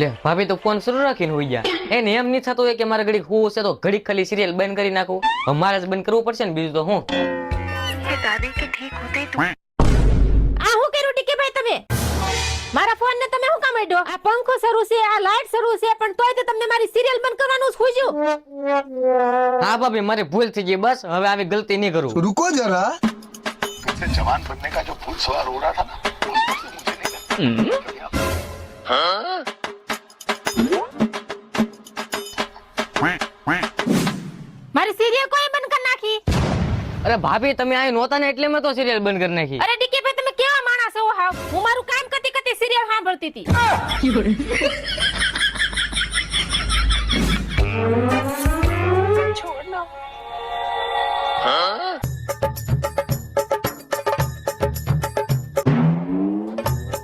લે ભાભી તો ફોન શરૂ રાખીને હોઈ ગયા. એને એમ નહીં થતું હોય કે મારે ઘડીક હું છે તો ઘડીક ખાલી સિરિયલ બંધ કરી નાખું. હવે મારે જ બંધ કરવું પડશે ને, બીજું તો હું. આ હું કર્યું ટીકે ભાઈ તમે? મારા ફોન ને તમે શું કામ અડ્યો? આ પંખો શરૂ છે, આ લાઈટ શરૂ છે, પણ તોય તે તમને મારી સિરિયલ બંધ કરવાનું જ ખોજ્યું. હા ભાભી મારી ભૂલ થઈ ગઈ, બસ હવે આવી ગલતી નહીં કરું. रुको जरा जवान बनने का जो भूत सवार हो रहा था ना मुझे नहीं મારી સિરિયલ કોઈ બંધ કરી નાખી? અરે ભાભી તમે અહીં નહોતા ને એટલે મેં તો સિરિયલ બંધ કરી નાખી. અરે ડીકે ભાઈ તમે કેવા માણસ છો હાવ? હું મારું કામ કરતી કરતી સિરિયલ સાંભળતી હતી.